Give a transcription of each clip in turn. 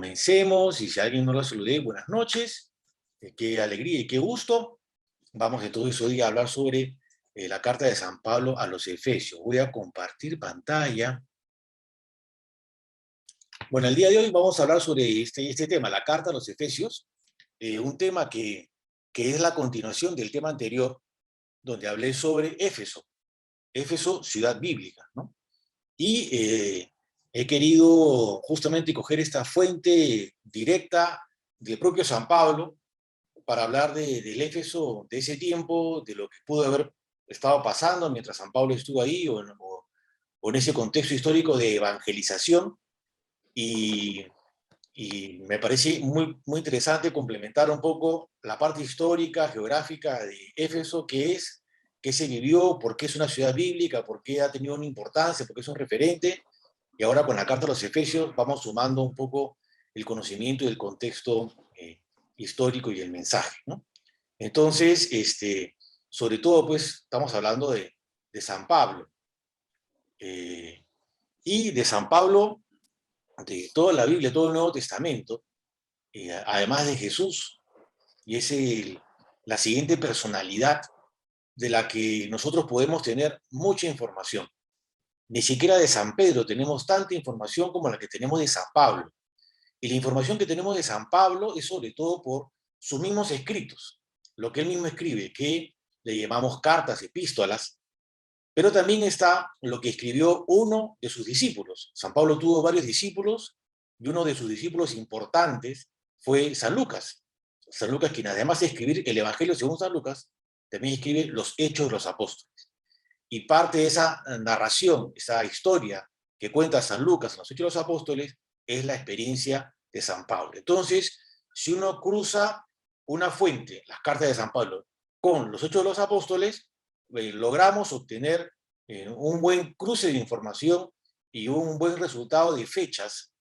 Comencemos, y si alguien no lo saludé, buenas noches, qué alegría y qué gusto. Vamos entonces hoy a hablar sobre la carta de San Pablo a los Efesios. Voy a compartir pantalla. Bueno, el día de hoy vamos a hablar sobre este tema, la carta a los Efesios, un tema que es la continuación del tema anterior, donde hablé sobre Éfeso, ciudad bíblica, ¿no? Y he querido justamente coger esta fuente directa del propio San Pablo para hablar del Éfeso de ese tiempo, de lo que pudo haber estado pasando mientras San Pablo estuvo ahí, o en ese contexto histórico de evangelización. Y, y me parece muy interesante complementar un poco la parte histórica, geográfica de Éfeso, qué se vivió, por qué es una ciudad bíblica, por qué ha tenido una importancia, por qué es un referente. Y ahora con la carta a los Efesios vamos sumando un poco el conocimiento y el contexto histórico y el mensaje, ¿no? Entonces, sobre todo, pues, estamos hablando de San Pablo. Y de San Pablo, de toda la Biblia, todo el Nuevo Testamento, además de Jesús, y es la siguiente personalidad de la que nosotros podemos tener mucha información. Ni siquiera de San Pedro tenemos tanta información como la que tenemos de San Pablo. Y la información que tenemos de San Pablo es sobre todo por sus mismos escritos, lo que él mismo escribe, que le llamamos cartas, epístolas, pero también está lo que escribió uno de sus discípulos. San Pablo tuvo varios discípulos y uno de sus discípulos importantes fue San Lucas. San Lucas, quien además de escribir el Evangelio según San Lucas, también escribe los Hechos de los Apóstoles. Y parte de esa narración, esa historia que cuenta San Lucas en los Hechos de los Apóstoles, es la experiencia de San Pablo. Entonces, si uno cruza una fuente, las cartas de San Pablo, con los Hechos de los Apóstoles, logramos obtener un buen cruce de información y un buen resultado de fechas,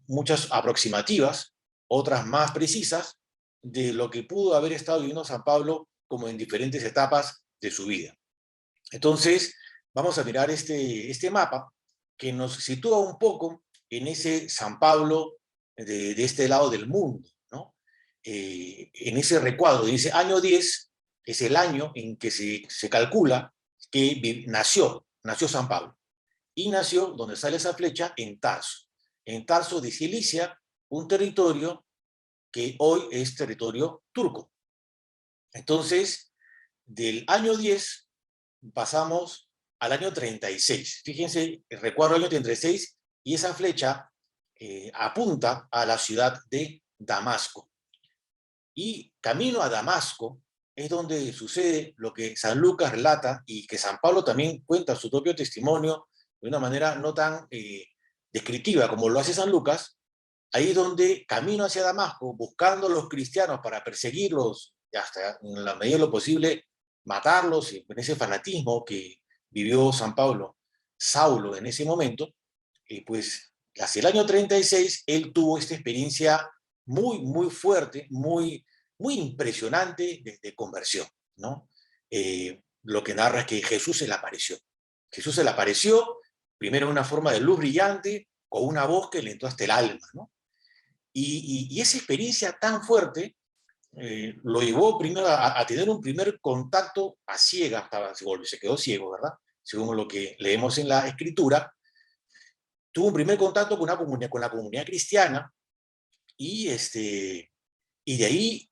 muchas aproximativas, otras más precisas, de lo que pudo haber estado viviendo San Pablo como en diferentes etapas de su vida. Entonces, vamos a mirar este mapa que nos sitúa un poco en ese San Pablo de este lado del mundo, ¿no? En ese recuadro, dice año 10, es el año en que se calcula que nació San Pablo. Y nació, donde sale esa flecha, en Tarso de Cilicia, un territorio que hoy es territorio turco. Entonces, del año 10 pasamos al año 36. Fíjense, recuerdo el año 36 y esa flecha apunta a la ciudad de Damasco. Y camino a Damasco es donde sucede lo que San Lucas relata y que San Pablo también cuenta su propio testimonio de una manera no tan descriptiva como lo hace San Lucas. Ahí es donde camino hacia Damasco, buscando a los cristianos para perseguirlos y hasta en la medida de lo posible matarlos, y en ese fanatismo que vivió San Pablo, Saulo en ese momento, pues hacia el año 36 él tuvo esta experiencia muy fuerte, muy impresionante de conversión, ¿no? Lo que narra es que Jesús se le apareció. Jesús se le apareció, primero en una forma de luz brillante, con una voz que le entró hasta el alma, ¿no? Y esa experiencia tan fuerte lo llevó primero a tener un primer contacto a ciegas, se quedó ciego, ¿verdad? Según lo que leemos en la Escritura, tuvo un primer contacto con la comunidad cristiana y, y de ahí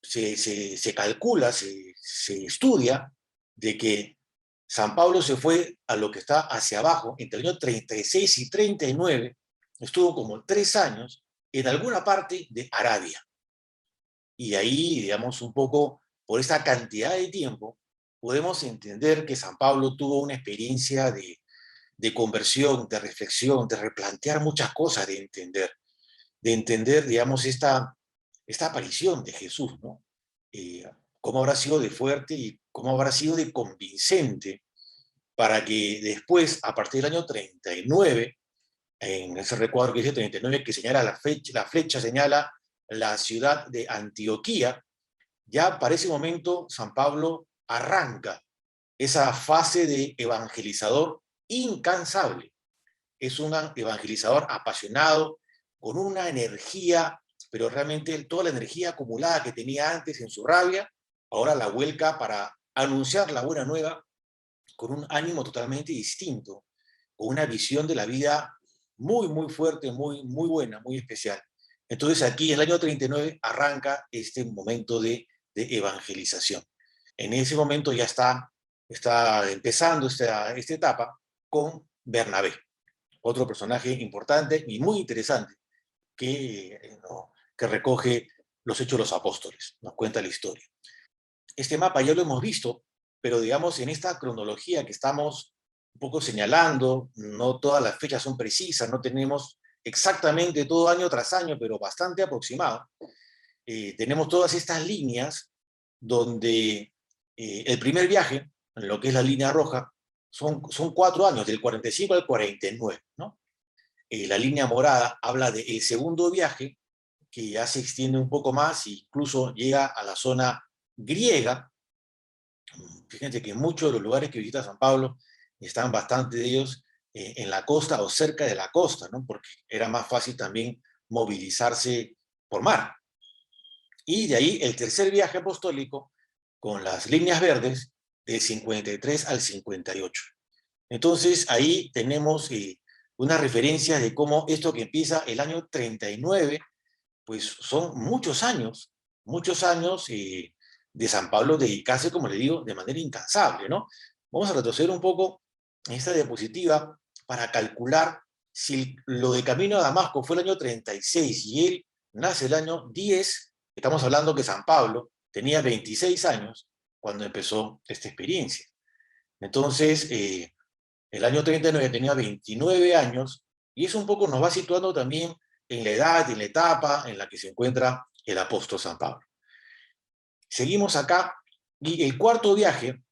se calcula, se estudia de que San Pablo se fue a lo que está hacia abajo, entre el año 36 y 39, estuvo como 3 años en alguna parte de Arabia. Y ahí, digamos, un poco por esa cantidad de tiempo, podemos entender que San Pablo tuvo una experiencia de conversión, de reflexión, de replantear muchas cosas, de entender, digamos, esta aparición de Jesús, ¿no? Cómo habrá sido de fuerte y cómo habrá sido de convincente para que después, a partir del año 39, en ese recuadro que dice 39, que señala la flecha señala la ciudad de Antioquía, ya para ese momento San Pablo arranca esa fase de evangelizador incansable. Es un evangelizador apasionado, con una energía, pero realmente toda la energía acumulada que tenía antes en su rabia, ahora la vuelca para anunciar la buena nueva con un ánimo totalmente distinto, con una visión de la vida muy, muy fuerte, muy, muy buena, muy especial. Entonces aquí en el año 39 arranca este momento de evangelización. En ese momento ya está empezando esta etapa con Bernabé, otro personaje importante y muy interesante que recoge los Hechos de los Apóstoles, nos cuenta la historia. Este mapa ya lo hemos visto, pero digamos en esta cronología que estamos un poco señalando, no todas las fechas son precisas, no tenemos exactamente todo año tras año, pero bastante aproximado. Tenemos todas estas líneas donde el primer viaje, en lo que es la línea roja, son 4 años, del 45 al 49, ¿no? La línea morada habla del segundo viaje, que ya se extiende un poco más e incluso llega a la zona griega. Fíjense que muchos de los lugares que visita San Pablo están bastante de ellos en la costa o cerca de la costa, ¿no? Porque era más fácil también movilizarse por mar. Y de ahí el tercer viaje apostólico con las líneas verdes del 53 al 58. Entonces ahí tenemos una referencia de cómo esto que empieza el año 39, pues son muchos años de San Pablo dedicarse, como le digo, de manera incansable, ¿no? Vamos a retroceder un poco en esta diapositiva para calcular si lo de camino a Damasco fue el año 36 y él nace el año 10, estamos hablando que San Pablo tenía 26 años cuando empezó esta experiencia. Entonces, el año 39 tenía 29 años y eso un poco nos va situando también en la edad, en la etapa en la que se encuentra el apóstol San Pablo. Seguimos acá y el cuarto viaje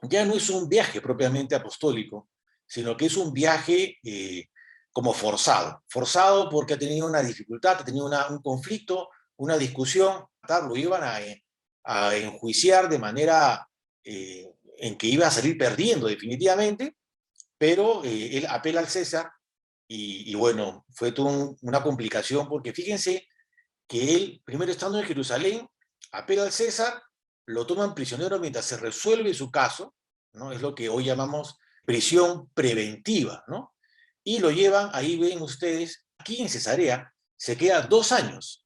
ya no es un viaje propiamente apostólico, sino que es un viaje como forzado porque ha tenido una dificultad, ha tenido un conflicto, una discusión, lo iban a enjuiciar de manera en que iba a salir perdiendo definitivamente, pero él apela al César y bueno, fue toda una complicación porque fíjense que él, primero estando en Jerusalén, apela al César, lo toman prisionero mientras se resuelve su caso, ¿no? Es lo que hoy llamamos prisión preventiva, ¿no? Y lo llevan, ahí ven ustedes, aquí en Cesarea, se queda 2 años,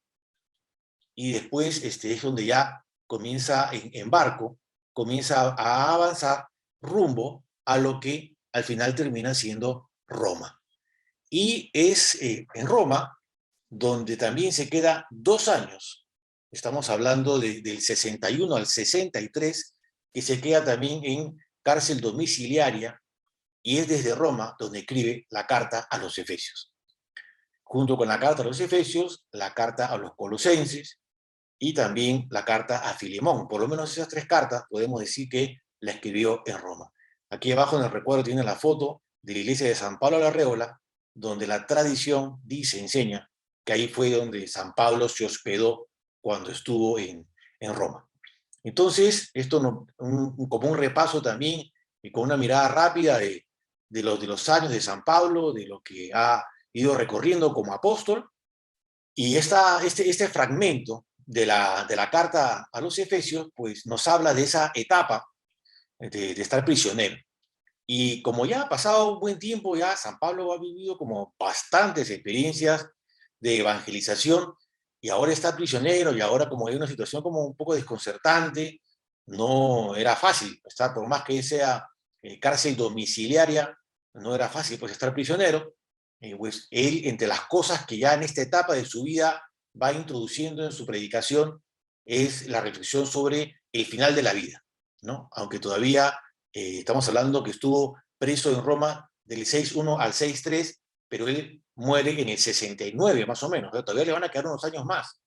y después es donde ya comienza en barco, comienza a avanzar rumbo a lo que al final termina siendo Roma. Y es en Roma donde también se queda 2 años. Estamos hablando del 61 al 63, que se queda también en cárcel domiciliaria, y es desde Roma donde escribe la carta a los Efesios. Junto con la carta a los Efesios, la carta a los Colosenses y también la carta a Filemón. Por lo menos esas 3 cartas podemos decir que la escribió en Roma. Aquí abajo en el recuadro tiene la foto de la iglesia de San Pablo la Reola, donde la tradición dice, enseña, que ahí fue donde San Pablo se hospedó cuando estuvo en Roma. Entonces, esto como un repaso también y con una mirada rápida de los años de San Pablo, de lo que ha ido recorriendo como apóstol, y este fragmento de la carta a los Efesios, pues nos habla de esa etapa de estar prisionero. Y como ya ha pasado un buen tiempo, ya San Pablo ha vivido como bastantes experiencias de evangelización y ahora está prisionero y ahora como hay una situación como un poco desconcertante, no era fácil estar, por más que sea cárcel domiciliaria, no era fácil pues estar prisionero. Pues él, entre las cosas que ya en esta etapa de su vida va introduciendo en su predicación, es la reflexión sobre el final de la vida, ¿no? Aunque todavía estamos hablando que estuvo preso en Roma del 6-1 al 6-3, pero él muere en el 69 más o menos, ¿no? Todavía le van a quedar unos años más.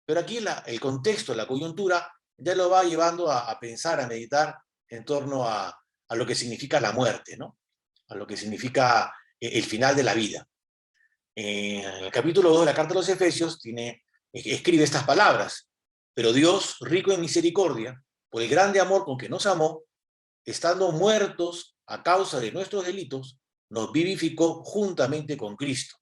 Pero aquí el contexto, la coyuntura, ya lo va llevando a pensar, a meditar en torno a lo que significa la muerte, ¿no? A lo que significa el final de la vida. En el capítulo 2 de la carta a los Efesios escribe estas palabras: pero Dios, rico en misericordia, por el grande amor con que nos amó, estando muertos a causa de nuestros delitos, nos vivificó juntamente con Cristo.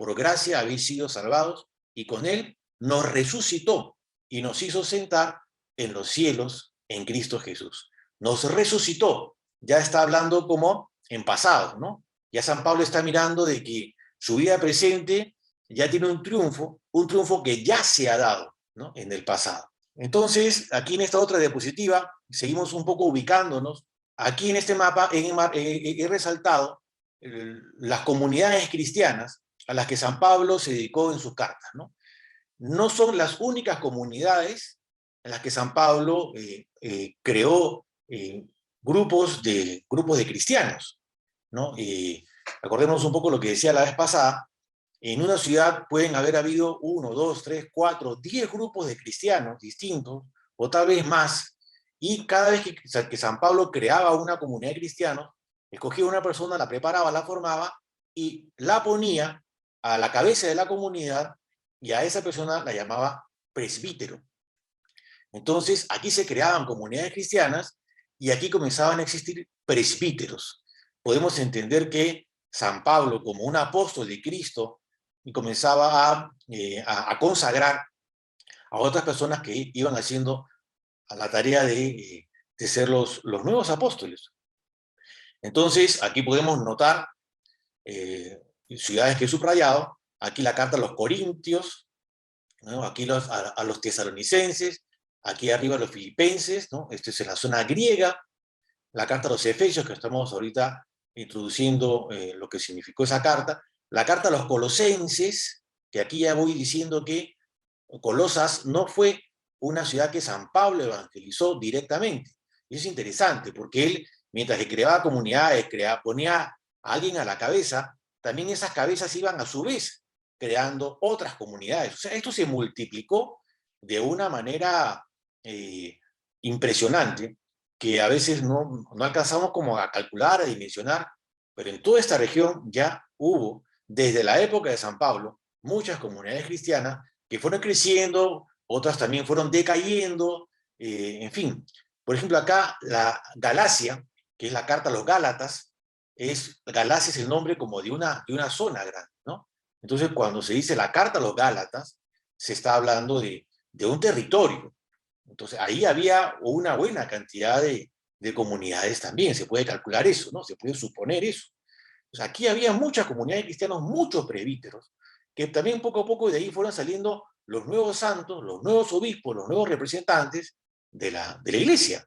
por gracia habéis sido salvados, y con él nos resucitó y nos hizo sentar en los cielos en Cristo Jesús. Nos resucitó, ya está hablando como en pasado, ¿no? Ya San Pablo está mirando de que su vida presente ya tiene un triunfo que ya se ha dado, ¿no? En el pasado. Entonces, aquí en esta otra diapositiva, seguimos un poco ubicándonos. Aquí en este mapa he resaltado las comunidades cristianas a las que San Pablo se dedicó en sus cartas, ¿no? No son las únicas comunidades en las que San Pablo creó grupos de cristianos, ¿no? Recordemos un poco lo que decía la vez pasada. En una ciudad pueden haber habido 1, 2, 3, 4, 10 grupos de cristianos distintos, o tal vez más, y cada vez que San Pablo creaba una comunidad de cristianos, escogía una persona, la preparaba, la formaba, y la ponía a la cabeza de la comunidad, y a esa persona la llamaba presbítero. Entonces, aquí se creaban comunidades cristianas, y aquí comenzaban a existir presbíteros. Podemos entender que San Pablo, como un apóstol de Cristo, y comenzaba a consagrar a otras personas que iban haciendo a la tarea de ser los nuevos apóstoles. Entonces, aquí podemos notar ciudades que he subrayado, aquí la carta a los Corintios, ¿no? Aquí a los tesalonicenses, aquí arriba a los filipenses, ¿no? Esto es en la zona griega, la carta a los Efesios, que estamos ahorita introduciendo lo que significó esa carta, la carta a los colosenses, que aquí ya voy diciendo que Colosas no fue una ciudad que San Pablo evangelizó directamente. Y es interesante, porque él, mientras que creaba comunidades, ponía a alguien a la cabeza, también esas cabezas iban a su vez creando otras comunidades. O sea, esto se multiplicó de una manera impresionante, que a veces no alcanzamos como a calcular, a dimensionar, pero en toda esta región ya hubo, desde la época de San Pablo, muchas comunidades cristianas que fueron creciendo, otras también fueron decayendo, en fin. Por ejemplo, acá la Galacia, que es la carta a los Gálatas, Galacia es el nombre como de una zona grande, ¿no? Entonces, cuando se dice la carta a los Gálatas, se está hablando de un territorio. Entonces, ahí había una buena cantidad de comunidades también, se puede calcular eso, ¿no? Se puede suponer eso. Entonces, aquí había muchas comunidades cristianas, muchos presbíteros, que también poco a poco de ahí fueron saliendo los nuevos santos, los nuevos obispos, los nuevos representantes de la iglesia.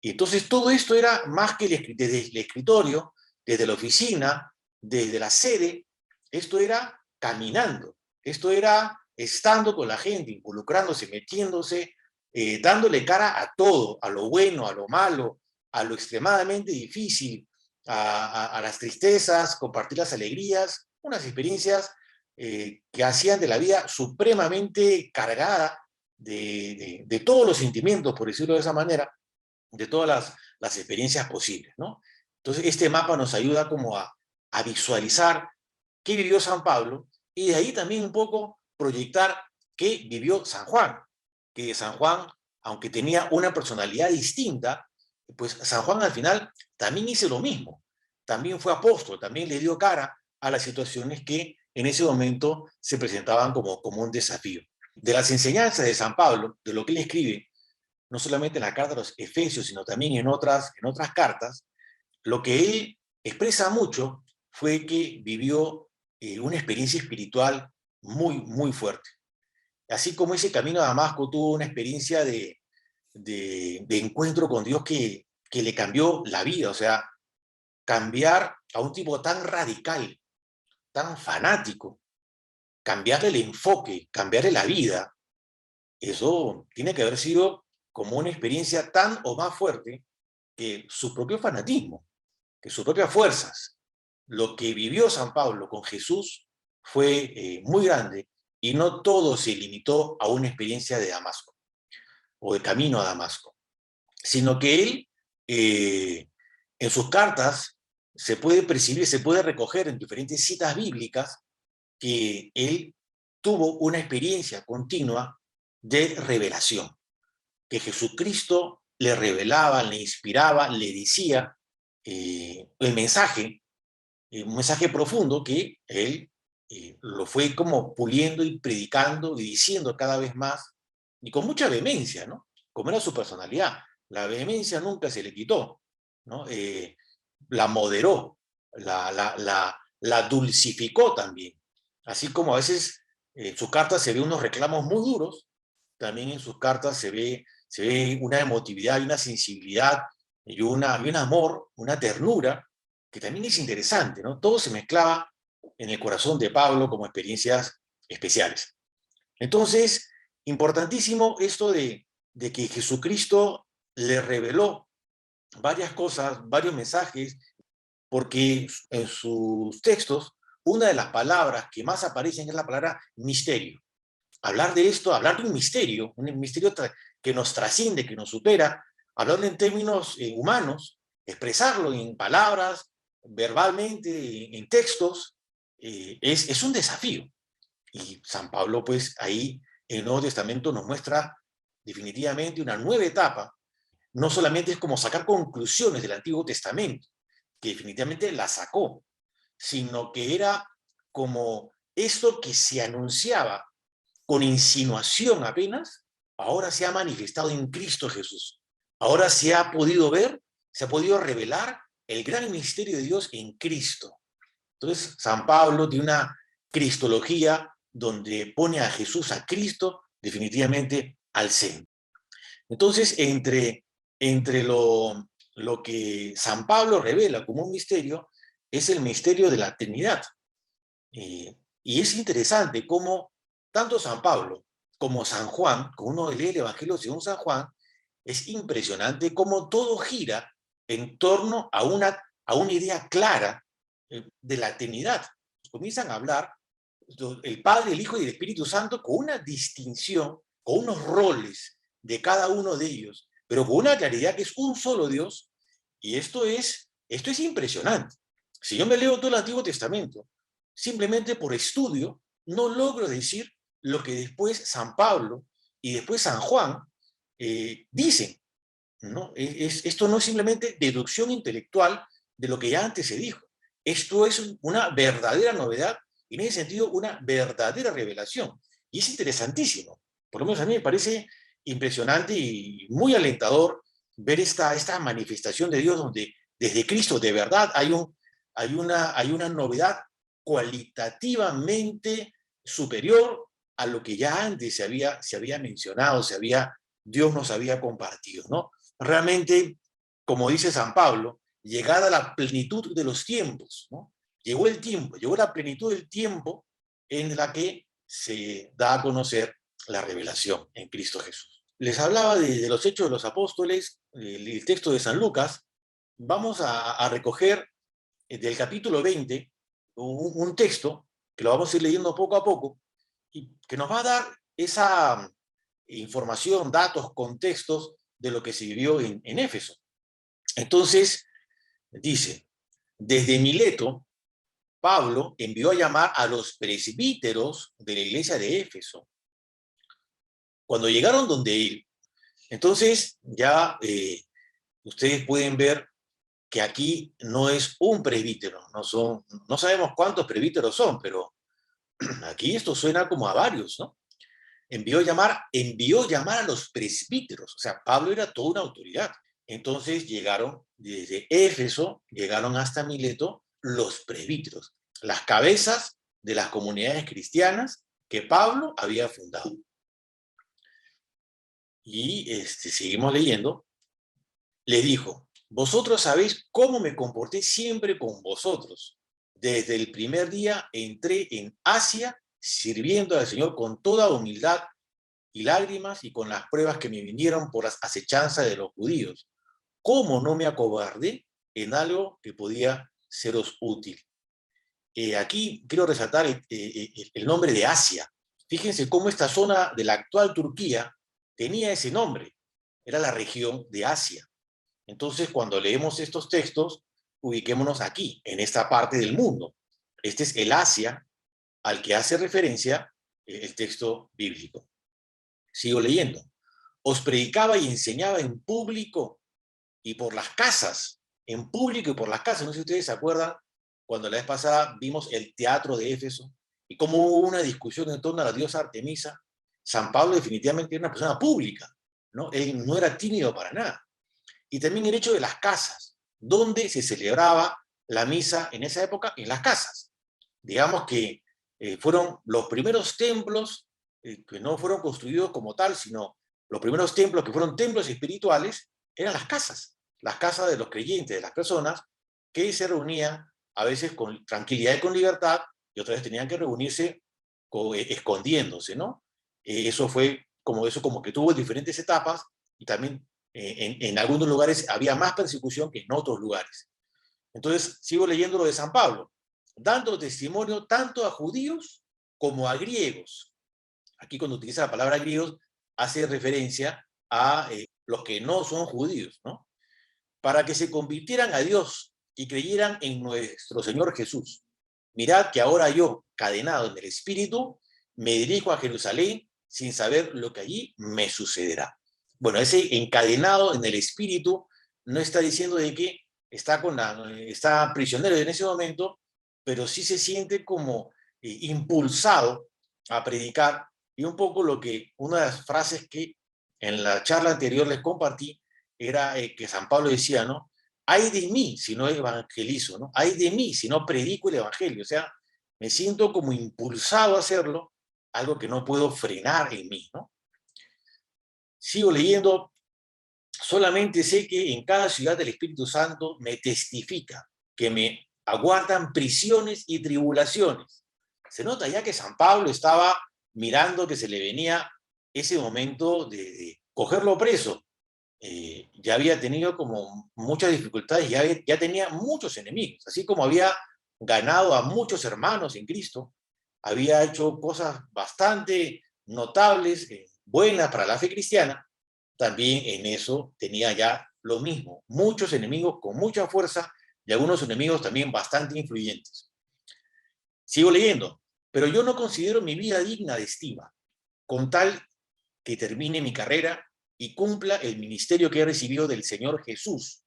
Y entonces todo esto era más que desde el escritorio, desde la oficina, desde la sede, esto era caminando, esto era estando con la gente, involucrándose, metiéndose, dándole cara a todo, a lo bueno, a lo malo, a lo extremadamente difícil, a las tristezas, compartir las alegrías, unas experiencias que hacían de la vida supremamente cargada de todos los sentimientos, por decirlo de esa manera, de todas las experiencias posibles, ¿no? Entonces, este mapa nos ayuda como a visualizar qué vivió San Pablo y de ahí también un poco proyectar qué vivió San Juan, que San Juan, aunque tenía una personalidad distinta, pues San Juan al final también hizo lo mismo, también fue apóstol, también le dio cara a las situaciones que en ese momento se presentaban como un desafío. De las enseñanzas de San Pablo, de lo que él escribe, no solamente en la carta de los Efesios, sino también en otras cartas, lo que él expresa mucho fue que vivió una experiencia espiritual muy, muy fuerte. Así como ese camino a Damasco tuvo una experiencia de encuentro con Dios que le cambió la vida, o sea, cambiar a un tipo tan radical, tan fanático, cambiarle el enfoque, cambiarle la vida, eso tiene que haber sido como una experiencia tan o más fuerte que su propio fanatismo, que sus propias fuerzas. Lo que vivió San Pablo con Jesús fue muy grande y no todo se limitó a una experiencia de Damasco o de camino a Damasco, sino que él en sus cartas se puede percibir, se puede recoger en diferentes citas bíblicas que él tuvo una experiencia continua de revelación, que Jesucristo le revelaba, le inspiraba, le decía el mensaje, un mensaje profundo que él lo fue como puliendo y predicando y diciendo cada vez más, y con mucha vehemencia, ¿no? Como era su personalidad. La vehemencia nunca se le quitó, ¿no? La moderó, la dulcificó también. Así como a veces en sus cartas se ve unos reclamos muy duros, también en sus cartas se ve una emotividad y una sensibilidad y un amor, una ternura, que también es interesante, ¿no? Todo se mezclaba en el corazón de Pablo como experiencias especiales. Entonces, importantísimo esto de que Jesucristo le reveló varias cosas, varios mensajes, porque en sus textos, una de las palabras que más aparecen es la palabra misterio. Hablar de esto, hablar de un misterio que nos trasciende, que nos supera, hablarlo en términos humanos, expresarlo en palabras, verbalmente, en textos, es un desafío. Y San Pablo, pues ahí en el Nuevo Testamento nos muestra definitivamente una nueva etapa. No solamente es como sacar conclusiones del Antiguo Testamento, que definitivamente la sacó, sino que era como esto que se anunciaba con insinuación apenas, ahora se ha manifestado en Cristo Jesús. Ahora se ha podido ver, se ha podido revelar el gran misterio de Dios en Cristo. Entonces, San Pablo tiene una cristología donde pone a Jesús, a Cristo, definitivamente al centro. Entonces, entre lo que San Pablo revela como un misterio, es el misterio de la Trinidad. Y es interesante cómo tanto San Pablo como San Juan, como uno lee el Evangelio según San Juan, es impresionante cómo todo gira en torno a una idea clara de la Trinidad. Comienzan a hablar el Padre, el Hijo y el Espíritu Santo con una distinción, con unos roles de cada uno de ellos, pero con una claridad que es un solo Dios, y esto es impresionante. Si yo me leo todo el Antiguo Testamento, simplemente por estudio, no logro decir lo que después San Pablo y después San Juan dicen, ¿no? Esto no es simplemente deducción intelectual de lo que ya antes se dijo. Esto es una verdadera novedad y en ese sentido una verdadera revelación. Y es interesantísimo. Por lo menos a mí me parece impresionante y muy alentador ver esta manifestación de Dios donde desde Cristo de verdad hay una novedad cualitativamente superior a lo que ya antes se había mencionado, Dios nos había compartido, ¿no? Realmente, como dice San Pablo, llegada la plenitud de los tiempos, ¿no? Llegó el tiempo, llegó la plenitud del tiempo en la que se da a conocer la revelación en Cristo Jesús. Les hablaba de los Hechos de los Apóstoles, el texto de San Lucas. Vamos a recoger del capítulo 20 un texto que lo vamos a ir leyendo poco a poco y que nos va a dar esa información, datos, contextos de lo que se vivió en Éfeso. Entonces, dice, desde Mileto, Pablo envió a llamar a los presbíteros de la iglesia de Éfeso. Cuando llegaron donde él, entonces ya ustedes pueden ver que aquí no es un presbítero, no sabemos cuántos presbíteros son, pero aquí esto suena como a varios, ¿no? Envió llamar a los presbíteros, o sea, Pablo era toda una autoridad. Entonces llegaron desde Éfeso, llegaron hasta Mileto los presbíteros, las cabezas de las comunidades cristianas que Pablo había fundado. Y seguimos leyendo. Le dijo, vosotros sabéis cómo me comporté siempre con vosotros. Desde el primer día entré en Asia sirviendo al Señor con toda humildad y lágrimas y con las pruebas que me vinieron por las acechanzas de los judíos. ¿Cómo no me acobardé en algo que podía seros útil? Aquí quiero resaltar el nombre de Asia. Fíjense cómo esta zona de la actual Turquía tenía ese nombre. Era la región de Asia. Entonces, cuando leemos estos textos, ubiquémonos aquí, en esta parte del mundo. Este es el Asia al que hace referencia el texto bíblico. Sigo leyendo. Os predicaba y enseñaba en público y por las casas, en público y por las casas. No sé si ustedes se acuerdan, cuando la vez pasada vimos el teatro de Éfeso, y como hubo una discusión en torno a la diosa Artemisa, San Pablo definitivamente era una persona pública, ¿no? Él no era tímido para nada. Y también el hecho de las casas, donde se celebraba la misa en esa época, en las casas. Digamos que fueron los primeros templos que no fueron construidos como tal, sino los primeros templos que fueron templos espirituales, eran las casas de los creyentes, de las personas que se reunían a veces con tranquilidad y con libertad, y otras veces tenían que reunirse escondiéndose, ¿no? Eso como que tuvo diferentes etapas, y también en algunos lugares había más persecución que en otros lugares. Entonces, sigo leyendo lo de San Pablo, dando testimonio tanto a judíos como a griegos. Aquí cuando utiliza la palabra griegos, hace referencia a los que no son judíos, ¿no? Para que se convirtieran a Dios y creyeran en nuestro Señor Jesús. Mirad que ahora yo, cadenado en el Espíritu, me dirijo a Jerusalén sin saber lo que allí me sucederá. Bueno, ese encadenado en el Espíritu no está diciendo de que está prisionero en ese momento, pero sí se siente como impulsado a predicar, y un poco una de las frases que en la charla anterior les compartí era que San Pablo decía, ¿no? Ay de mí si no evangelizo, ¿no? Ay de mí si no predico el evangelio. O sea, me siento como impulsado a hacerlo, algo que no puedo frenar en mí, ¿no? Sigo leyendo. Solamente sé que en cada ciudad del Espíritu Santo me testifica que me aguardan prisiones y tribulaciones. Se nota ya que San Pablo estaba mirando que se le venía ese momento de cogerlo preso. Ya había tenido como muchas dificultades, ya tenía muchos enemigos, así como había ganado a muchos hermanos en Cristo, había hecho cosas bastante notables, buenas para la fe cristiana. También en eso tenía ya lo mismo, muchos enemigos con mucha fuerza y algunos enemigos también bastante influyentes. Sigo leyendo, pero yo no considero mi vida digna de estima, con tal que termine mi carrera y cumpla el ministerio que he recibido del Señor Jesús,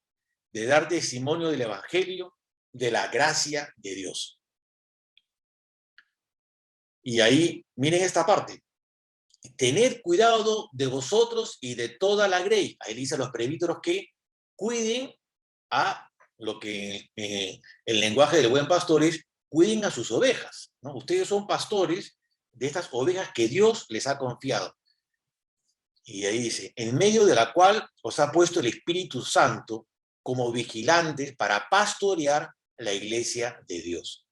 de dar testimonio del Evangelio, de la gracia de Dios. Y ahí, miren esta parte. Tened cuidado de vosotros y de toda la grey. Ahí dice a los presbíteros que cuiden a lo que el lenguaje del buen pastor es, cuiden a sus ovejas, ¿no? Ustedes son pastores de estas ovejas que Dios les ha confiado. Y ahí dice, en medio de la cual os ha puesto el Espíritu Santo como vigilantes para pastorear la iglesia de Dios.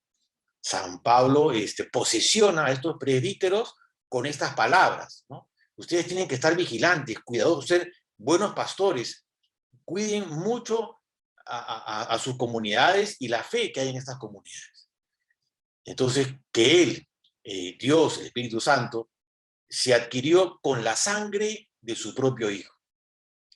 San Pablo posesiona a estos presbíteros con estas palabras, ¿no? Ustedes tienen que estar vigilantes, cuidadosos, ser buenos pastores, cuiden mucho a sus comunidades y la fe que hay en estas comunidades. Entonces, que él, Dios, el Espíritu Santo, se adquirió con la sangre de su propio Hijo.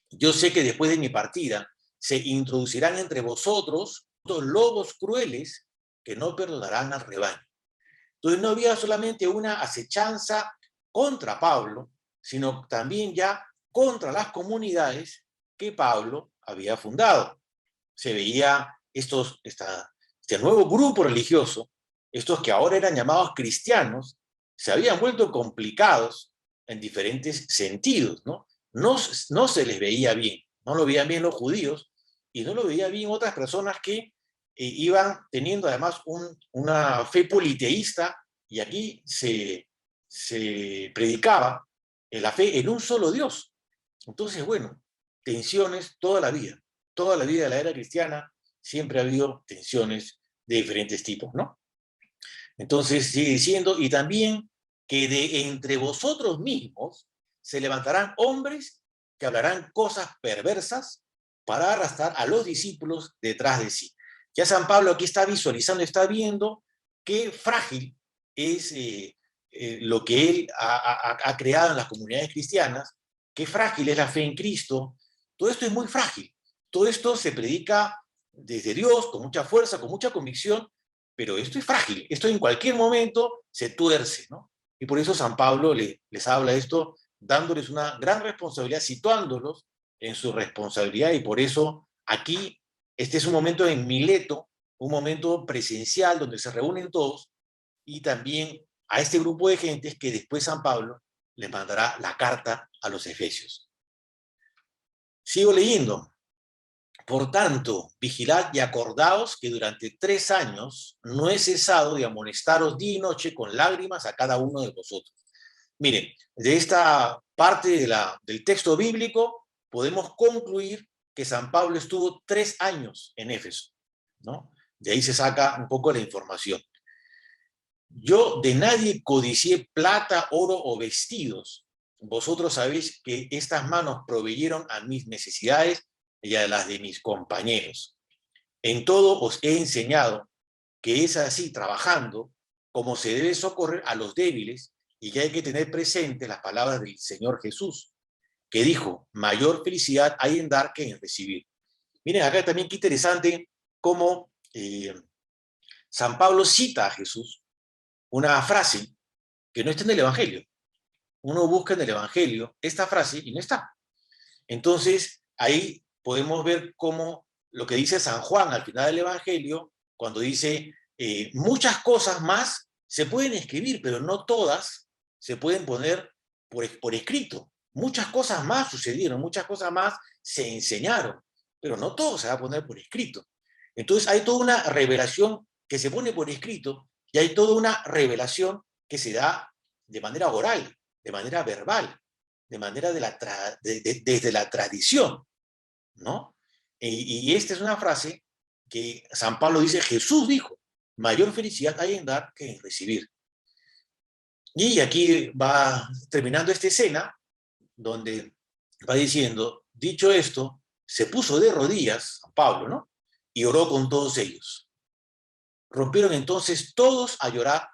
Yo sé que después de mi partida se introducirán entre vosotros dos lobos crueles que no perdonarán al rebaño. Entonces no había solamente una acechanza contra Pablo, sino también ya contra las comunidades que Pablo había fundado. Se veía este nuevo grupo religioso, estos que ahora eran llamados cristianos, se habían vuelto complicados en diferentes sentidos, ¿no? No se les veía bien, no lo veían bien los judíos y no lo veían bien otras personas que iban teniendo además una fe politeísta, y aquí se predicaba la fe en un solo Dios. Entonces, bueno, tensiones toda la vida de la era cristiana siempre ha habido tensiones de diferentes tipos, ¿no? Entonces sigue diciendo, y también que de entre vosotros mismos se levantarán hombres que hablarán cosas perversas para arrastrar a los discípulos detrás de sí. Ya San Pablo aquí está visualizando, está viendo qué frágil es lo que él ha creado en las comunidades cristianas, qué frágil es la fe en Cristo. Todo esto es muy frágil. Todo esto se predica desde Dios, con mucha fuerza, con mucha convicción, pero esto es frágil, esto en cualquier momento se tuerce, ¿no? Y por eso San Pablo les habla esto, dándoles una gran responsabilidad, situándolos en su responsabilidad, y por eso aquí, este es un momento en Mileto, un momento presencial donde se reúnen todos, y también a este grupo de gentes que después San Pablo les mandará la carta a los Efesios. Sigo leyendo. Por tanto, vigilad y acordaos que durante 3 años no he cesado de amonestaros día y noche con lágrimas a cada uno de vosotros. Miren, de esta parte del texto bíblico podemos concluir que San Pablo estuvo 3 años en Éfeso, ¿no? De ahí se saca un poco la información. Yo de nadie codicié plata, oro o vestidos. Vosotros sabéis que estas manos proveyeron a mis necesidades y a las de mis compañeros. En todo os he enseñado que es así, trabajando, como se debe socorrer a los débiles, y que hay que tener presente las palabras del Señor Jesús, que dijo, mayor felicidad hay en dar que en recibir. Miren, acá también qué interesante cómo San Pablo cita a Jesús una frase que no está en el Evangelio. Uno busca en el Evangelio esta frase y no está. Entonces, ahí podemos ver cómo lo que dice San Juan al final del Evangelio, cuando dice, muchas cosas más se pueden escribir, pero no todas se pueden poner por escrito. Muchas cosas más sucedieron, muchas cosas más se enseñaron, pero no todo se va a poner por escrito. Entonces, hay toda una revelación que se pone por escrito y hay toda una revelación que se da de manera oral, de manera verbal, de manera desde la tradición, ¿no? Y esta es una frase que San Pablo dice, Jesús dijo, mayor felicidad hay en dar que en recibir. Y aquí va terminando esta escena, donde va diciendo, dicho esto, se puso de rodillas, San Pablo, ¿no? Y oró con todos ellos. Rompieron entonces todos a llorar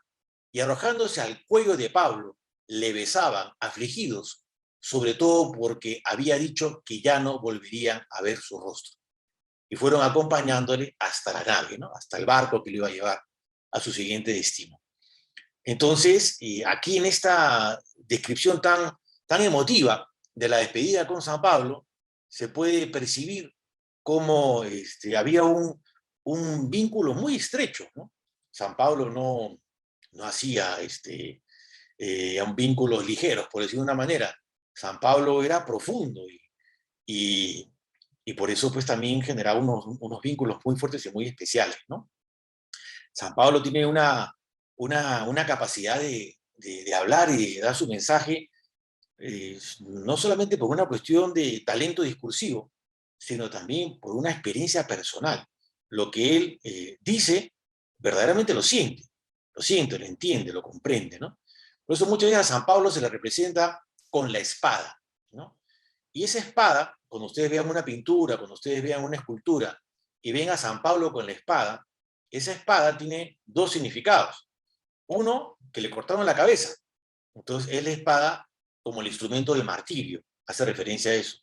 y arrojándose al cuello de Pablo, le besaban, afligidos, sobre todo porque había dicho que ya no volverían a ver su rostro. Y fueron acompañándole hasta la nave, ¿no? Hasta el barco que le iba a llevar a su siguiente destino. Entonces, aquí en esta descripción tan emotiva de la despedida con San Pablo, se puede percibir cómo había un vínculo muy estrecho, ¿no? San Pablo no hacía vínculos ligeros, por decirlo de una manera. San Pablo era profundo y, y por eso pues también generaba unos vínculos muy fuertes y muy especiales, ¿no? San Pablo tiene una capacidad de hablar y de dar su mensaje, no solamente por una cuestión de talento discursivo, sino también por una experiencia personal. Lo que él dice, verdaderamente lo siente, lo entiende, lo comprende, ¿no? Por eso muchas veces a San Pablo se le representa con la espada, ¿no? Y esa espada, cuando ustedes vean una pintura, cuando ustedes vean una escultura y ven a San Pablo con la espada, esa espada tiene 2 significados. Uno, que le cortaron la cabeza. Entonces es la espada como el instrumento del martirio, hace referencia a eso.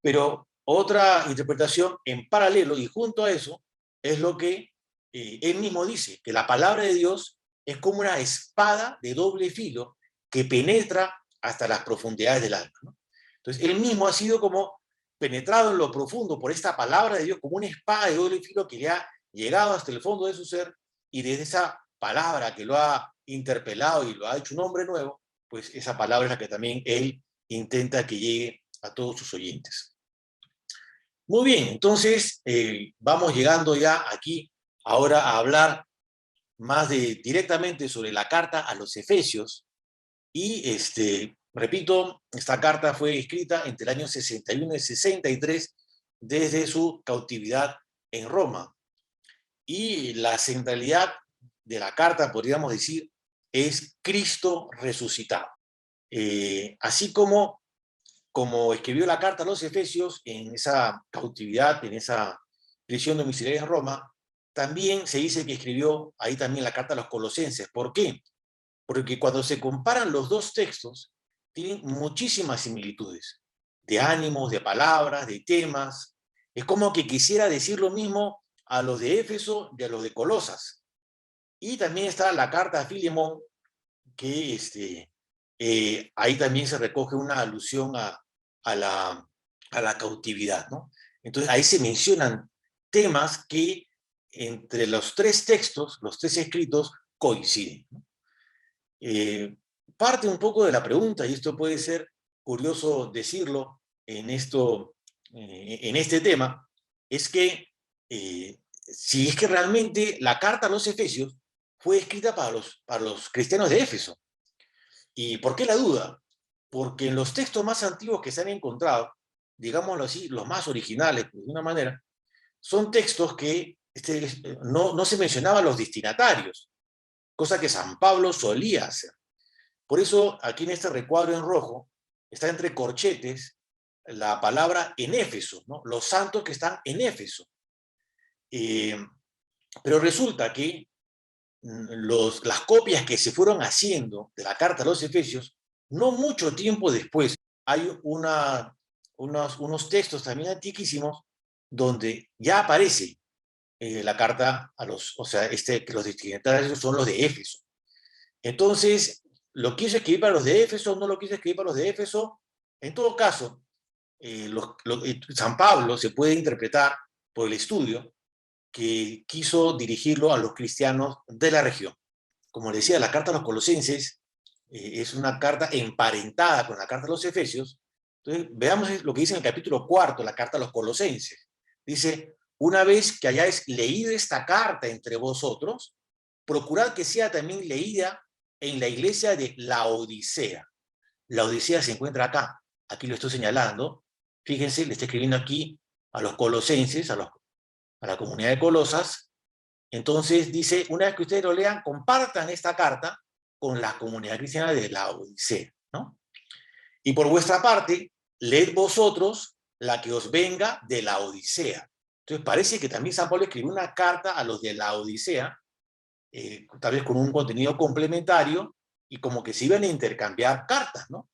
Pero otra interpretación en paralelo y junto a eso es lo que él mismo dice, que la palabra de Dios es como una espada de doble filo que penetra hasta las profundidades del alma, ¿no? Entonces él mismo ha sido como penetrado en lo profundo por esta palabra de Dios, como una espada de doble filo que le ha llegado hasta el fondo de su ser, y desde esa palabra que lo ha interpelado y lo ha hecho un hombre nuevo, pues esa palabra es la que también él intenta que llegue a todos sus oyentes. Muy bien, entonces vamos llegando ya aquí ahora a hablar más directamente sobre la carta a los Efesios. Y repito, esta carta fue escrita entre el año 61 y 63 desde su cautividad en Roma. Y la centralidad de la carta, podríamos decir, es Cristo resucitado. Así como escribió la carta a los Efesios en esa cautividad, en esa prisión domiciliaria en Roma, también se dice que escribió ahí también la carta a los Colosenses. ¿Por qué? Porque cuando se comparan los dos textos, tienen muchísimas similitudes, de ánimos, de palabras, de temas. Es como que quisiera decir lo mismo a los de Éfeso y a los de Colosas. Y también está la carta a Filemón, que ahí también se recoge una alusión a la cautividad, ¿no? Entonces ahí se mencionan temas que entre los 3 textos, los 3 escritos, coinciden, ¿no? Parte un poco de la pregunta, y esto puede ser curioso decirlo en este tema, es que si es que realmente la carta a los Efesios fue escrita para los cristianos de Éfeso. ¿Y por qué la duda? Porque en los textos más antiguos que se han encontrado, digámoslo así, los más originales, de una manera, son textos que no se mencionaban los destinatarios, cosa que San Pablo solía hacer. Por eso, aquí en este recuadro en rojo, está entre corchetes la palabra en Éfeso, ¿no? Los santos que están en Éfeso. Pero resulta que las copias que se fueron haciendo de la carta a los Efesios, no mucho tiempo después, hay unos textos también antiquísimos donde ya aparece la carta a o sea, que los destinatarios son los de Éfeso. Entonces, ¿lo quiso escribir para los de Éfeso? ¿No lo quiso escribir para los de Éfeso? En todo caso, San Pablo se puede interpretar por el estudio que quiso dirigirlo a los cristianos de la región. Como les decía, la carta a los Colosenses es una carta emparentada con la carta a los Efesios. Entonces, veamos lo que dice en el capítulo 4, la carta a los Colosenses. Dice, una vez que hayáis leído esta carta entre vosotros, procurad que sea también leída en la iglesia de Laodicea. Laodicea se encuentra acá. Aquí lo estoy señalando. Fíjense, le está escribiendo aquí a los colosenses, a la comunidad de Colosas. Entonces dice, una vez que ustedes lo lean, compartan esta carta con la comunidad cristiana de la Odisea, ¿no? Y por vuestra parte, leed vosotros la que os venga de la Odisea. Entonces parece que también San Pablo escribió una carta a los de la Odisea, tal vez con un contenido complementario, y como que se iban a intercambiar cartas, ¿no?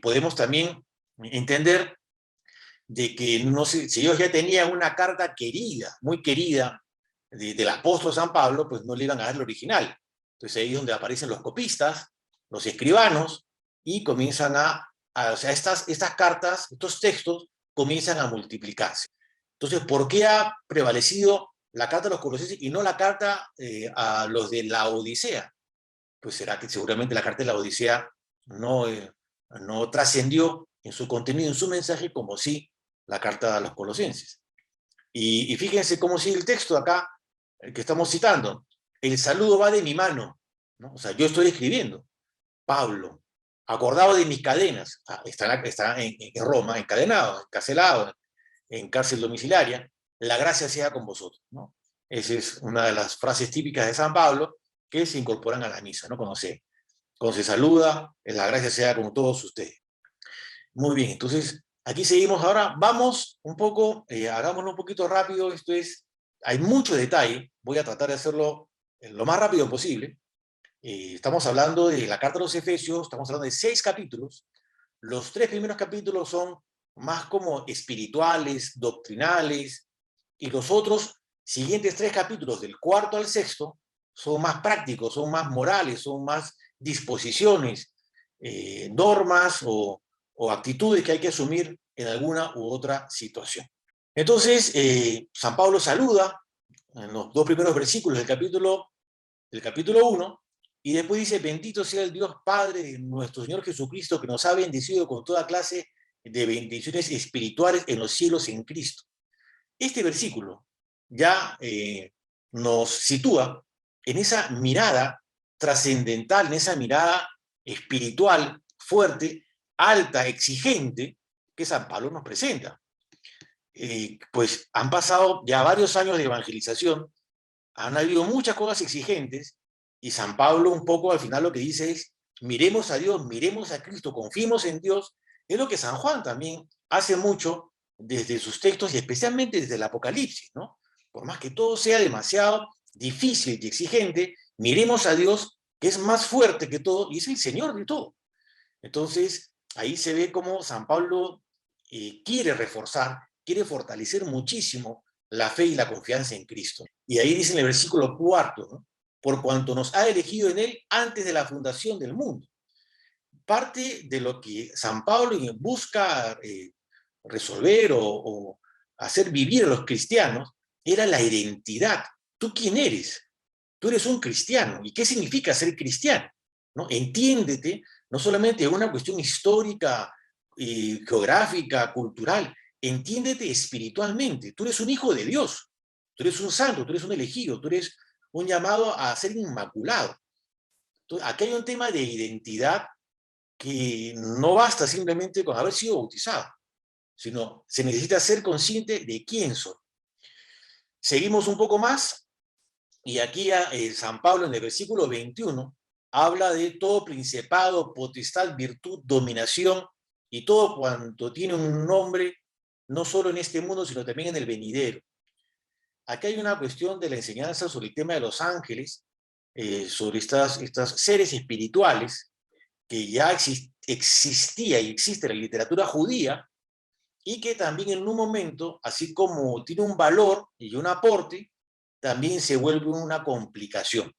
Podemos también entender de que, no sé, si ellos ya tenían una carta querida, muy querida, del apóstol San Pablo, pues no le iban a dar el original. Entonces ahí es donde aparecen los copistas, los escribanos, y comienzan o sea, estas cartas, estos textos, comienzan a multiplicarse. Entonces, ¿por qué ha prevalecido la carta a los Colosenses y no la carta a los de la Odisea? Pues será que seguramente la carta de la Odisea no trascendió en su contenido, en su mensaje, como sí la carta a los Colosenses. Y fíjense cómo sigue el texto acá, el que estamos citando. El saludo va de mi mano, ¿no? O sea, yo estoy escribiendo. Pablo, acordado de mis cadenas, está en Roma, encadenado, encarcelado, en cárcel domiciliaria, la gracia sea con vosotros, ¿no? Esa es una de las frases típicas de San Pablo que se incorporan a la misa, ¿no? Cuando se saluda, la gracia sea con todos ustedes. Muy bien, entonces aquí seguimos ahora. Vamos un poco, hagámoslo un poquito rápido. Hay mucho detalle. Voy a tratar de hacerlo lo más rápido posible. Estamos hablando de la carta a los Efesios, estamos hablando de 6 capítulos. Los 3 primeros capítulos son más como espirituales, doctrinales, y los otros siguientes 3 capítulos, del cuarto al sexto, son más prácticos, son más morales, son más disposiciones, normas o actitudes que hay que asumir en alguna u otra situación. Entonces, San Pablo saluda en los 2 primeros versículos del capítulo 1, y después dice, bendito sea el Dios Padre de nuestro Señor Jesucristo, que nos ha bendecido con toda clase de bendiciones espirituales en los cielos en Cristo. Este versículo ya nos sitúa en esa mirada trascendental, en esa mirada espiritual fuerte, alta, exigente, que San Pablo nos presenta. Pues han pasado ya varios años de evangelización, han habido muchas cosas exigentes, y San Pablo un poco al final lo que dice es, miremos a Dios, miremos a Cristo, confiemos en Dios. Es lo que San Juan también hace mucho desde sus textos y especialmente desde el Apocalipsis, ¿no? Por más que todo sea demasiado difícil y exigente, miremos a Dios, que es más fuerte que todo y es el Señor de todo. Entonces, ahí se ve cómo San Pablo quiere reforzar, quiere fortalecer muchísimo la fe y la confianza en Cristo. Y ahí dice en el versículo 4, ¿no? Por cuanto nos ha elegido en Él antes de la fundación del mundo. Parte de lo que San Pablo busca resolver o hacer vivir a los cristianos era la identidad. ¿Tú quién eres? tú eres un cristiano. ¿Y qué significa ser cristiano? ¿No? Entiéndete, no solamente en una cuestión histórica, geográfica, cultural, entiéndete espiritualmente. Tú eres un hijo de Dios, tú eres un santo, tú eres un elegido, tú eres un llamado a ser inmaculado. Entonces, aquí hay un tema de identidad que no basta simplemente con haber sido bautizado, sino se necesita ser consciente de quién soy. Seguimos un poco más, y aquí San Pablo en el versículo 21 habla de todo principado, potestad, virtud, dominación y todo cuanto tiene un nombre, no solo en este mundo, sino también en el venidero. Aquí hay una cuestión de la enseñanza sobre el tema de los ángeles, sobre estas seres espirituales que ya existía y existe en la literatura judía, y que también en un momento, así como tiene un valor y un aporte, también se vuelve una complicación.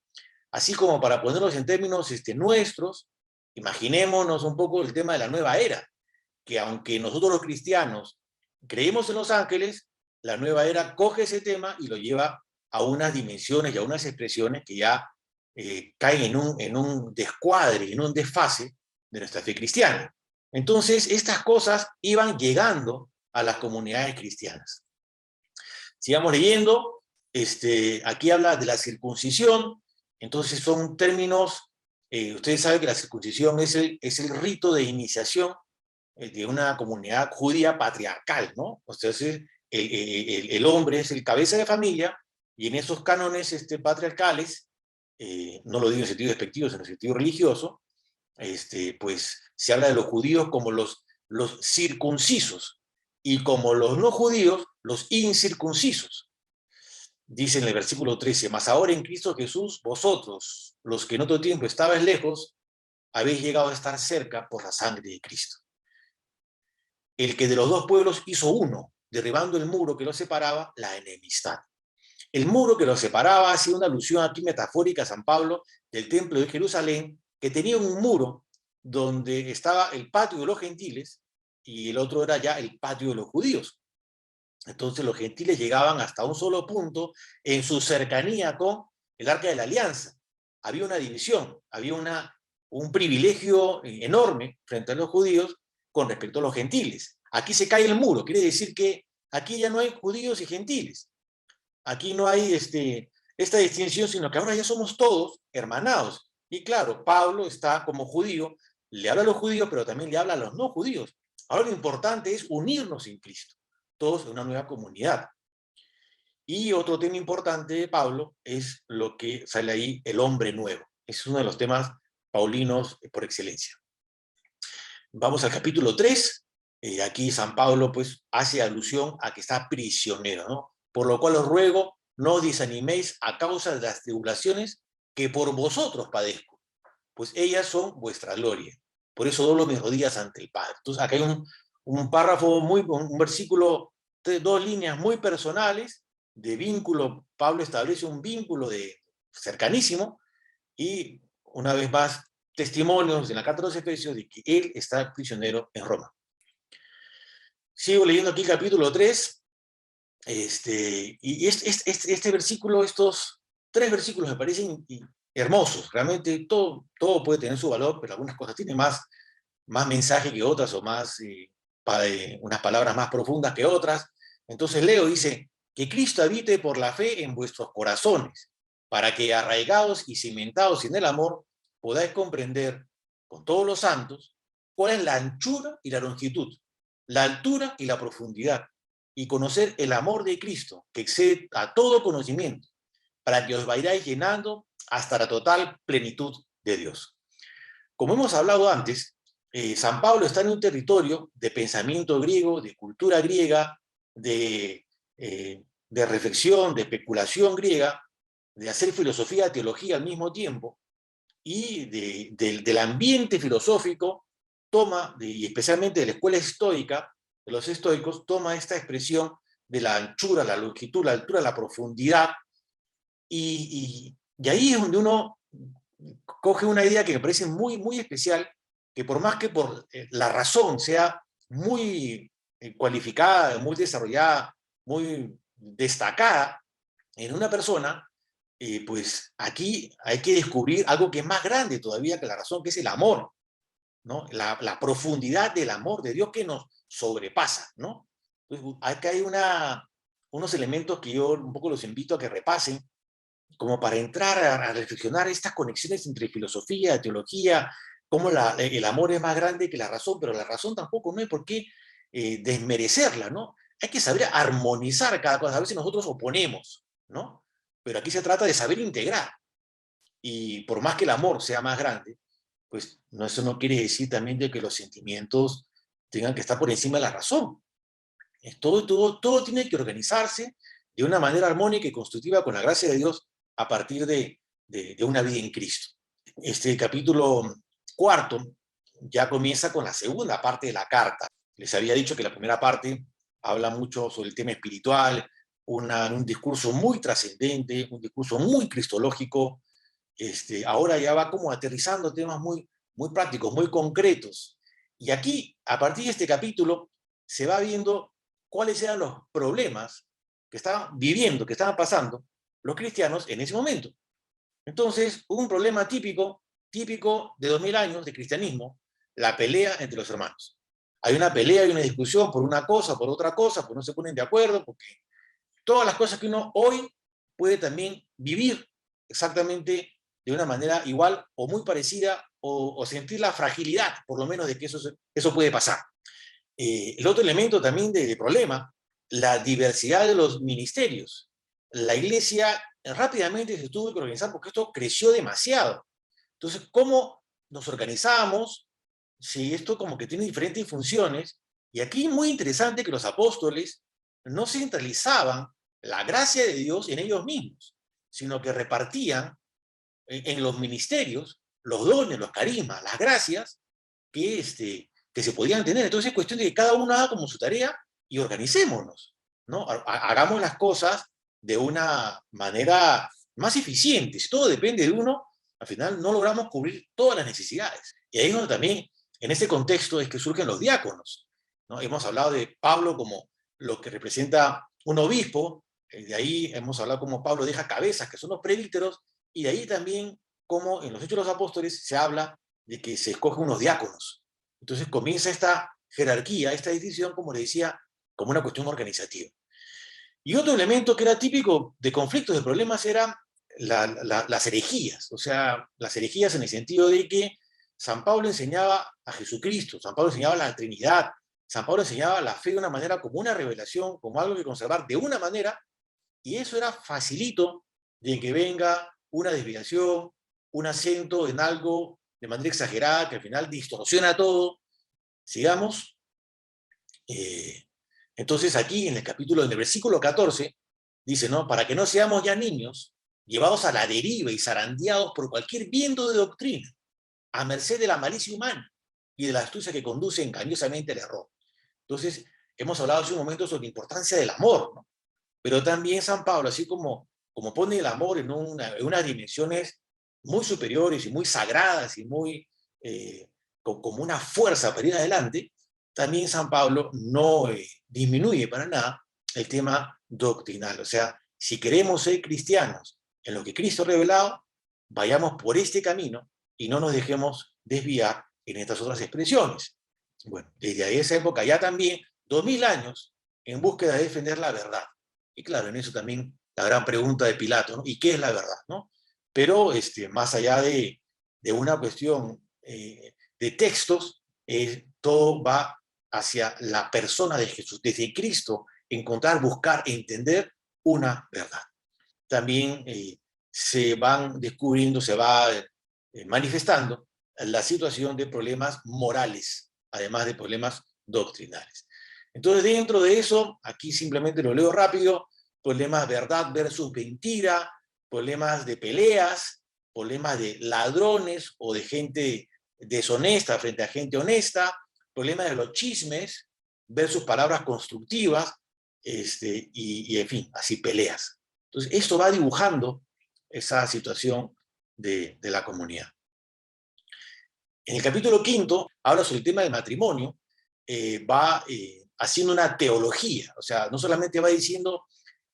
Así como para ponerlos en términos nuestros, imaginémonos un poco el tema de la nueva era, que aunque nosotros los cristianos creemos en los ángeles, la nueva era coge ese tema y lo lleva a unas dimensiones y a unas expresiones que ya caen en un descuadre, en un desfase de nuestra fe cristiana. Entonces, estas cosas iban llegando a las comunidades cristianas. Sigamos leyendo. Aquí habla de la circuncisión. Entonces son términos, ustedes saben que la circuncisión es el rito de iniciación de una comunidad judía patriarcal, ¿no? O sea, el hombre es el cabeza de familia, y en esos cánones patriarcales, no lo digo en sentido despectivo, sino en sentido religioso, pues se habla de los judíos como los circuncisos, y como los no judíos, los incircuncisos. Dice en el versículo 13, mas ahora en Cristo Jesús, vosotros, los que en otro tiempo estabais lejos, habéis llegado a estar cerca por la sangre de Cristo. El que de los dos pueblos hizo uno, derribando el muro que los separaba, la enemistad. El muro que los separaba ha sido una alusión aquí metafórica a San Pablo del templo de Jerusalén, que tenía un muro donde estaba el patio de los gentiles y el otro era ya el patio de los judíos. Entonces los gentiles llegaban hasta un solo punto en su cercanía con el Arca de la Alianza. Había una división, había un privilegio enorme frente a los judíos con respecto a los gentiles. Aquí se cae el muro, quiere decir que aquí ya no hay judíos y gentiles. Aquí no hay esta distinción, sino que ahora ya somos todos hermanados. Y claro, Pablo está como judío, le habla a los judíos, pero también le habla a los no judíos. Ahora lo importante es unirnos en Cristo, todos en una nueva comunidad. Y otro tema importante de Pablo es lo que sale ahí, el hombre nuevo. Es uno de los temas paulinos por excelencia. Vamos al capítulo 3. Aquí San Pablo pues hace alusión a que está prisionero, ¿no? Por lo cual os ruego, no os desaniméis a causa de las tribulaciones que por vosotros padezco, pues ellas son vuestra gloria. Por eso doblo mis rodillas ante el Padre. Entonces acá hay un párrafo, un versículo, dos líneas muy personales de vínculo. Pablo establece un vínculo de cercanísimo, y una vez más testimonios en la carta de los Efesios de que él está prisionero en Roma. Sigo leyendo aquí el capítulo 3, y este versículo, estos tres versículos me parecen hermosos. Realmente todo puede tener su valor, pero algunas cosas tienen más mensaje que otras, o unas palabras más profundas que otras. Entonces leo, dice, que Cristo habite por la fe en vuestros corazones, para que arraigados y cimentados en el amor, podáis comprender con todos los santos cuál es la anchura y la longitud, la altura y la profundidad, y conocer el amor de Cristo, que excede a todo conocimiento, para que os vayáis llenando hasta la total plenitud de Dios. Como hemos hablado antes, San Pablo está en un territorio de pensamiento griego, de cultura griega, de reflexión, de especulación griega, de hacer filosofía, teología al mismo tiempo, y del ambiente filosófico toma, y especialmente de la escuela estoica, de los estoicos, toma esta expresión de la anchura, la longitud, la altura, la profundidad, y ahí es donde uno coge una idea que me parece muy, muy especial, que por más que por la razón sea muy cualificada, muy desarrollada, muy destacada en una persona, pues aquí hay que descubrir algo que es más grande todavía que la razón, que es el amor, ¿no? La profundidad del amor de Dios que nos sobrepasa, ¿no? Entonces, acá hay unos elementos que yo un poco los invito a que repasen, como para entrar a reflexionar estas conexiones entre filosofía, teología, cómo el amor es más grande que la razón, pero la razón tampoco no hay por qué desmerecerla, ¿no? Hay que saber armonizar cada cosa. A veces nosotros oponemos, ¿no? Pero aquí se trata de saber integrar. Y por más que el amor sea más grande, pues no, eso no quiere decir también de que los sentimientos tengan que estar por encima de la razón. Todo tiene que organizarse de una manera armónica y constructiva con la gracia de Dios a partir de una vida en Cristo. Este capítulo cuarto ya comienza con la segunda parte de la carta. Les había dicho que la primera parte habla mucho sobre el tema espiritual, un discurso muy trascendente, un discurso muy cristológico. Ahora ya va como aterrizando temas muy prácticos, muy concretos. Y aquí, a partir de este capítulo, se va viendo cuáles eran los problemas que estaban viviendo, que estaban pasando los cristianos en ese momento. Entonces, hubo un problema típico de 2000 años de cristianismo, la pelea entre los hermanos. Hay una pelea, hay una discusión por una cosa, por otra cosa, pues no se ponen de acuerdo, porque todas las cosas que uno hoy puede también vivir exactamente de una manera igual o muy parecida o sentir la fragilidad, por lo menos, de que eso puede pasar. El otro elemento también de problema, la diversidad de los ministerios. La iglesia rápidamente se tuvo que organizar porque esto creció demasiado. Entonces, ¿cómo nos organizamos si esto como que tiene diferentes funciones? Y aquí muy interesante que los apóstoles no centralizaban la gracia de Dios en ellos mismos, sino que repartían en los ministerios los dones, los carismas, las gracias que se podían tener. Entonces es cuestión de que cada uno haga como su tarea y organicémonos, ¿no? Hagamos las cosas de una manera más eficiente. Si todo depende de uno, al final no logramos cubrir todas las necesidades. Y ahí es donde también, en ese contexto, es que surgen los diáconos, ¿no? Hemos hablado de Pablo como lo que representa un obispo, de ahí hemos hablado como Pablo deja cabezas, que son los presbíteros, y de ahí también como en los Hechos de los Apóstoles se habla de que se escogen unos diáconos. Entonces comienza esta jerarquía, esta decisión, como le decía, como una cuestión organizativa. Y otro elemento que era típico de conflictos, de problemas, eran las herejías. O sea, las herejías en el sentido de que San Pablo enseñaba a Jesucristo, San Pablo enseñaba la Trinidad, San Pablo enseñaba la fe de una manera como una revelación, como algo que conservar de una manera, y eso era facilito de que venga una desviación, un acento en algo de manera exagerada, que al final distorsiona todo. Sigamos. Eh, entonces aquí en el capítulo, en el versículo 14, dice, ¿no? Para que no seamos ya niños, llevados a la deriva y zarandeados por cualquier viento de doctrina, a merced de la malicia humana y de la astucia que conduce engañosamente al error. Entonces, hemos hablado hace un momento sobre la importancia del amor, ¿no? Pero también San Pablo, así como pone el amor en unas dimensiones muy superiores y muy sagradas y muy como una fuerza para ir adelante, también San Pablo no disminuye para nada el tema doctrinal. O sea, si queremos ser cristianos en lo que Cristo ha revelado, vayamos por este camino y no nos dejemos desviar en estas otras expresiones. Bueno, desde esa época ya también, 2000 años en búsqueda de defender la verdad. Y claro, en eso también la gran pregunta de Pilato, ¿no? ¿Y qué es la verdad? ¿No? Pero más allá de una cuestión de textos, todo va hacia la persona de Jesús, desde Cristo, encontrar, buscar, entender una verdad. También se van descubriendo, se va manifestando la situación de problemas morales, además de problemas doctrinales. Entonces, dentro de eso, aquí simplemente lo leo rápido, problemas verdad versus mentira, problemas de peleas, problemas de ladrones o de gente deshonesta frente a gente honesta, problemas de los chismes versus palabras constructivas, en fin, así peleas. Entonces, esto va dibujando esa situación de la comunidad. En el capítulo quinto habla sobre el tema del matrimonio, va haciendo una teología, o sea, no solamente va diciendo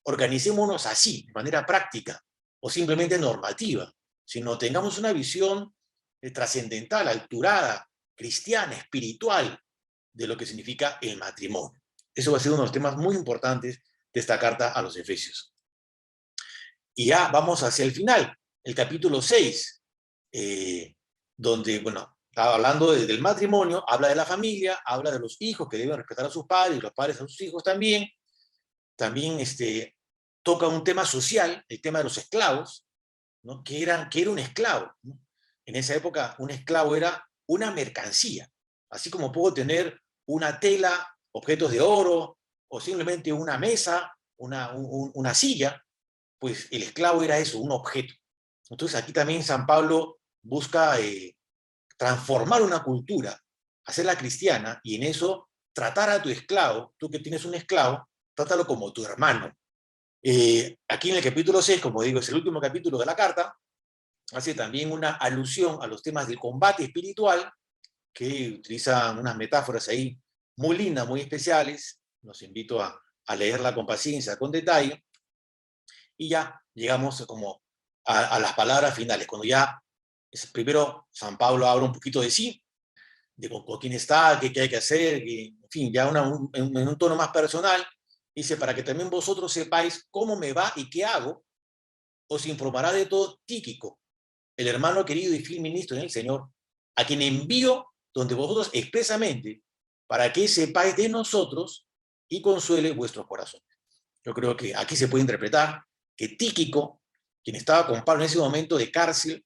organicémonos así, de manera práctica, o simplemente normativa, sino tengamos una visión trascendental, alturada, cristiana, espiritual, de lo que significa el matrimonio. Eso va a ser uno de los temas muy importantes de esta carta a los Efesios. Y ya vamos hacia el final, el capítulo 6, donde, bueno, estaba hablando del matrimonio, habla de la familia, habla de los hijos que deben respetar a sus padres, y los padres a sus hijos también. También toca un tema social, el tema de los esclavos, ¿no? Que era un esclavo, ¿no? En esa época, un esclavo era una mercancía. Así como puedo tener una tela, objetos de oro, o simplemente una mesa, una silla, pues el esclavo era eso, un objeto. Entonces aquí también San Pablo busca transformar una cultura, hacerla cristiana, y en eso tratar a tu esclavo, tú que tienes un esclavo, trátalo como tu hermano. Aquí en el capítulo 6, como digo, es el último capítulo de la carta, hace también una alusión a los temas del combate espiritual, que utilizan unas metáforas ahí muy lindas, muy especiales. Los invito a leerla con paciencia, con detalle, y ya llegamos como a las palabras finales, cuando ya primero San Pablo habla un poquito de sí, de con quién está, qué hay que hacer, en fin, ya en un tono más personal, dice, para que también vosotros sepáis cómo me va y qué hago, os informará de todo Tíquico, el hermano querido y fiel ministro en el Señor, a quien envío donde vosotros expresamente, para que sepáis de nosotros y consuele vuestros corazones. Yo creo que aquí se puede interpretar que Tíquico, quien estaba con Pablo en ese momento de cárcel,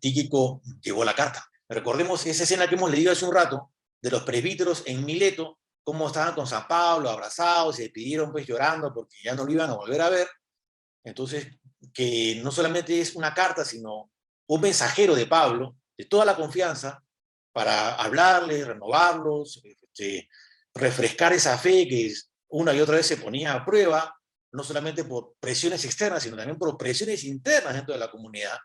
Tíquico llevó la carta. Recordemos esa escena que hemos leído hace un rato, de los presbíteros en Mileto, cómo estaban con San Pablo, abrazados, se despidieron pues llorando porque ya no lo iban a volver a ver. Entonces, que no solamente es una carta, sino un mensajero de Pablo, de toda la confianza, para hablarles, renovarlos, refrescar esa fe que una y otra vez se ponía a prueba, no solamente por presiones externas, sino también por presiones internas dentro de la comunidad.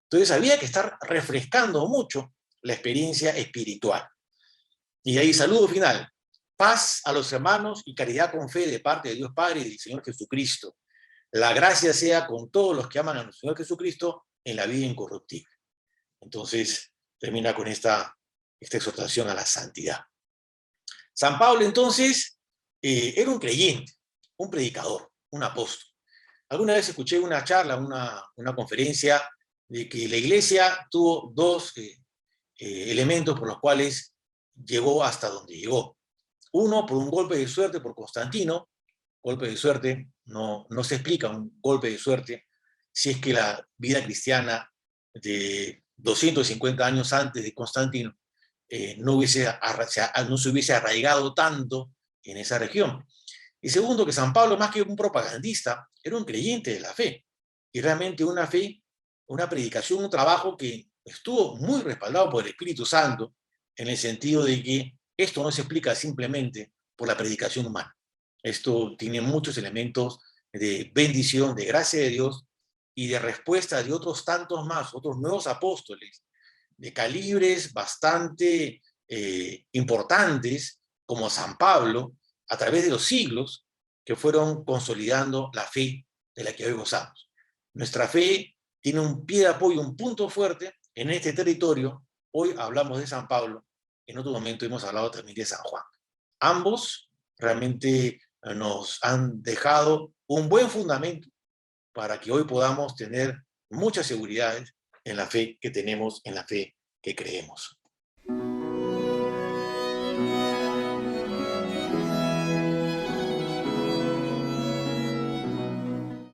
Entonces había que estar refrescando mucho la experiencia espiritual. Y ahí saludo final. Paz a los hermanos y caridad con fe de parte de Dios Padre y del Señor Jesucristo. La gracia sea con todos los que aman a nuestro Señor Jesucristo en la vida incorruptible. Entonces, termina con esta exhortación a la santidad. San Pablo, entonces, era un creyente, un predicador, un apóstol. Alguna vez escuché una charla, una conferencia, de que la iglesia tuvo dos elementos por los cuales llegó hasta donde llegó. Uno, por un golpe de suerte por Constantino. Golpe de suerte, no se explica un golpe de suerte si es que la vida cristiana de 250 años antes de Constantino no se hubiese arraigado tanto en esa región. Y segundo, que San Pablo, más que un propagandista, era un creyente de la fe. Y realmente una fe, una predicación, un trabajo que estuvo muy respaldado por el Espíritu Santo, en el sentido de que esto no se explica simplemente por la predicación humana. Esto tiene muchos elementos de bendición, de gracia de Dios y de respuesta de otros tantos más, otros nuevos apóstoles, de calibres bastante importantes, como San Pablo, a través de los siglos, que fueron consolidando la fe de la que hoy gozamos. Nuestra fe tiene un pie de apoyo, un punto fuerte en este territorio. Hoy hablamos de San Pablo, en otro momento hemos hablado también de San Juan. Ambos realmente nos han dejado un buen fundamento para que hoy podamos tener muchas seguridades en la fe que tenemos, en la fe que creemos.